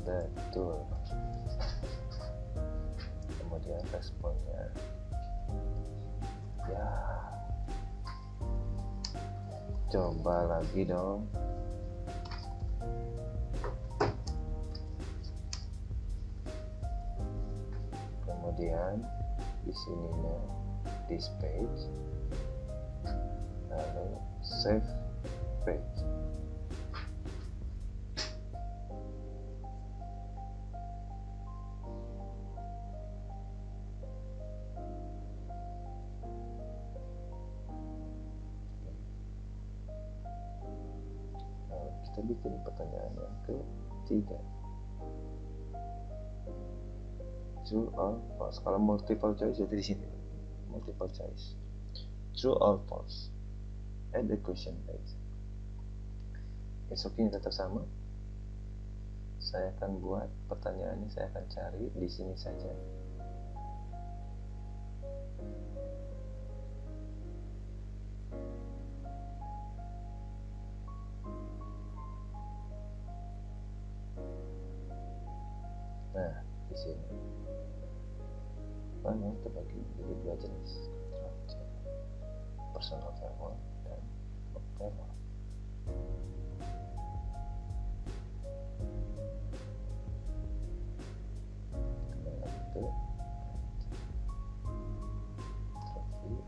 S1: betul. Kemudian responnya ya, coba lagi dong. Kemudian di sininya this page, lalu save page. Kita bikin pertanyaan yang ketiga. True or false. Kalau multiple choice jadi di sini. Multiple choice. True or false. Add the question page. Instruksinya tetap sama. Saya akan buat pertanyaannya, saya akan cari di sini saja. Nah, di sini memang terbagi jadi 2 jenis, personal firewall dan web firewall. Kembali ke review.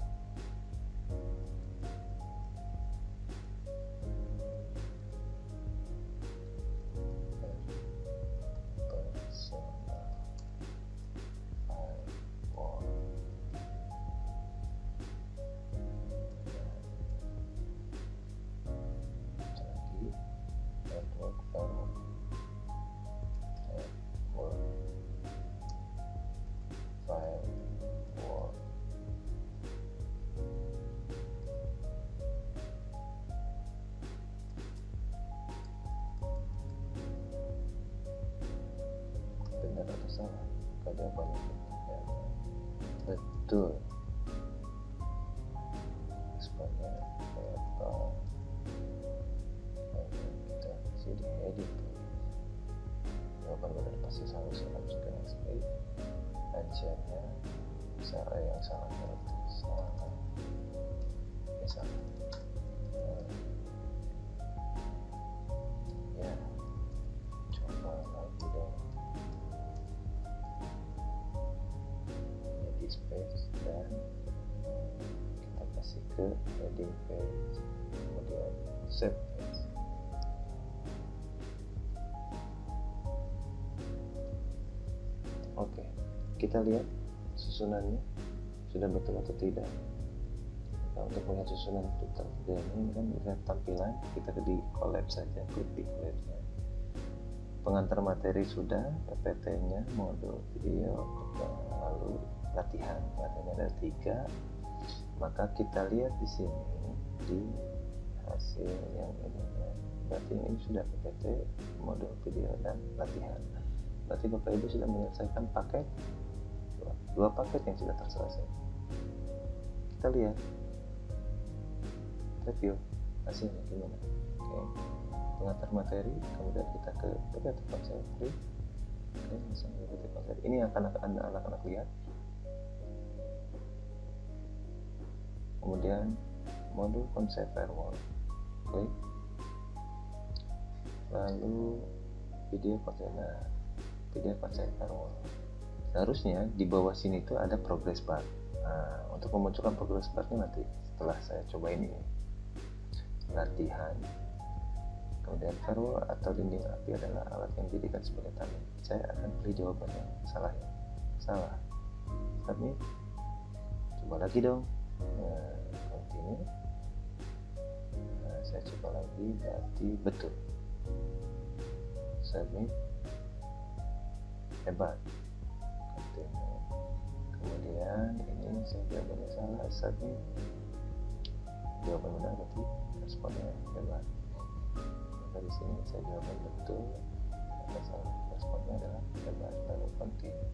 S1: Benar atau salah? Jawabannya betul. Responnya hebat. Kita sini edit jawaban benar pasti selalu harus ke next page. Rinciannya yang salah berarti salah ya, coba lagi dong. Edit page dan kita kasih ke heading page, kemudian save page. Oke, kita lihat susunannya sudah betul atau tidak. Nah, untuk melihat susunan total ini kan lihat tampilan, kita di collapse saja, klik di collapse. Pengantar materi sudah, PPT-nya, modul video, lalu latihan ada 3. Maka kita lihat di sini di hasil yang ini, berarti ini sudah PPT, modul video dan latihan. Berarti Bapak Ibu sudah menyelesaikan paket 2 paket yang sudah terselesaikan. Kita lihat review hasilnya gimana. Oke, pengantar materi, kemudian kita ke PPT konsep, oke, langsung PPT konsep. Ini akan anak-anak lihat. Kemudian modul konsep firewall, klik, lalu video kontainer, video konsep firewall. Seharusnya di bawah sini itu ada progress bar. Nah, untuk memunculkan progress bar-nya nanti setelah saya coba ini latihan. Kemudian firewall atau dinding api adalah alat yang dijadikan sebagai tameng. Saya akan pilih jawabannya salah ya, salah. Submit. Coba lagi dong. Continue. Saya coba lagi, berarti betul. Submit. Hebat. Continue. Kemudian ini saya jawabannya salah, submit. Jawaban benar berarti responnya hebat. Maka di sini saya jawaban betul, salah, responnya adalah hebat. Lalu continue.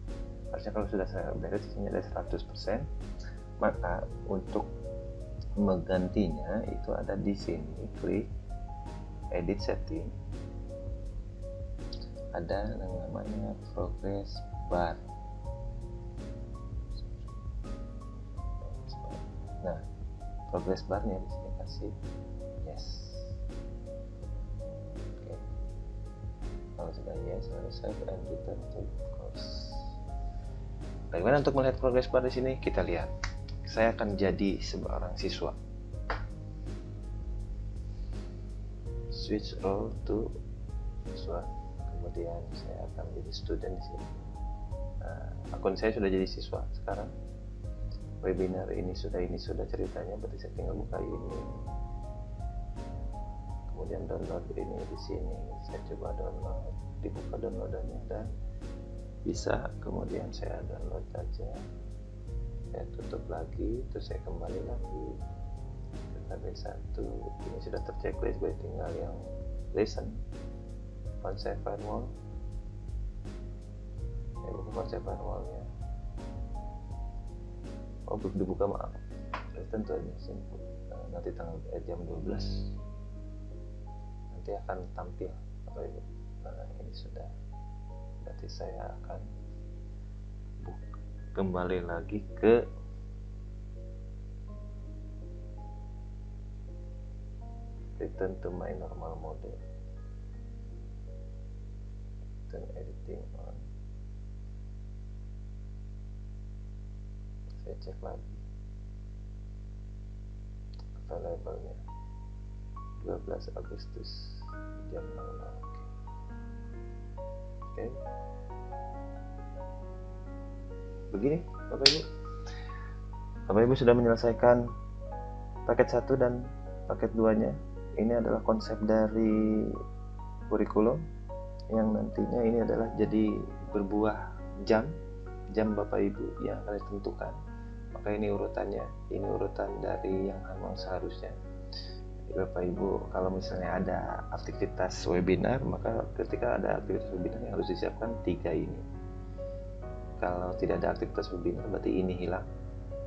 S1: Harusnya kalau sudah saya beres di sini ada 100%. Maka untuk menggantinya itu ada di sini, klik edit setting, ada yang namanya progress bar. Nah, progress barnya di sini kasih yes. Oke. Kalau sudah yes, lalu save and return to course. Bagaimana untuk melihat progress bar di sini? Kita lihat. Saya akan jadi seorang siswa. Switch role to siswa. Kemudian saya akan jadi student di sini. Akun saya sudah jadi siswa sekarang. Webinar ini sudah ceritanya, berarti saya tinggal buka ini. Kemudian download ini di sini. Saya coba download, dibuka downloadannya dan bisa. Kemudian saya download saja. Saya tutup lagi, terus saya kembali lagi ke tabel 1. Ini sudah terchecklist, gue tinggal yang listen konsep firewall. Saya buka konsep firewallnya. Oh, belum dibuka, maaf. Tentu aja simpel. Nanti tanggal jam 12 nanti akan tampil. Ini sudah, berarti saya akan kembali lagi ke return to my normal mode, return editing on. Saya cek lagi available-nya 12 Agustus jam 00. Oke. Begini Bapak Ibu sudah menyelesaikan paket 1 dan paket 2-nya. Ini adalah konsep dari kurikulum yang nantinya ini adalah jadi berbuah jam Bapak Ibu yang kalian tentukan. Maka ini urutannya, ini urutan dari yang memang seharusnya. Bapak Ibu kalau misalnya ada aktivitas webinar, maka ketika ada aktivitas webinar yang harus disiapkan 3 ini. Kalau tidak ada aktivitas webinar berarti ini hilang.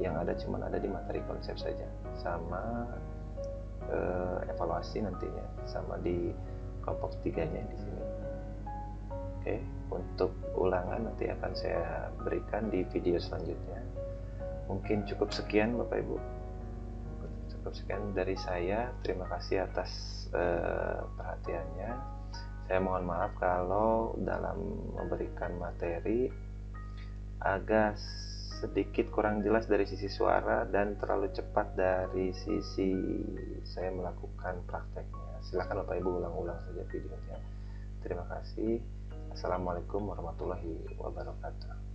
S1: Yang ada cuma ada di materi konsep saja, sama evaluasi nantinya, sama di kelompok tiganya di sini. Oke, untuk ulangan nanti akan saya berikan di video selanjutnya. Mungkin cukup sekian Bapak Ibu. Cukup sekian dari saya. Terima kasih atas perhatiannya. Saya mohon maaf kalau dalam memberikan materi agak sedikit kurang jelas dari sisi suara dan terlalu cepat dari sisi saya melakukan prakteknya. Silakan Bapak Ibu ulang-ulang saja videonya. Terima kasih. Assalamualaikum warahmatullahi wabarakatuh.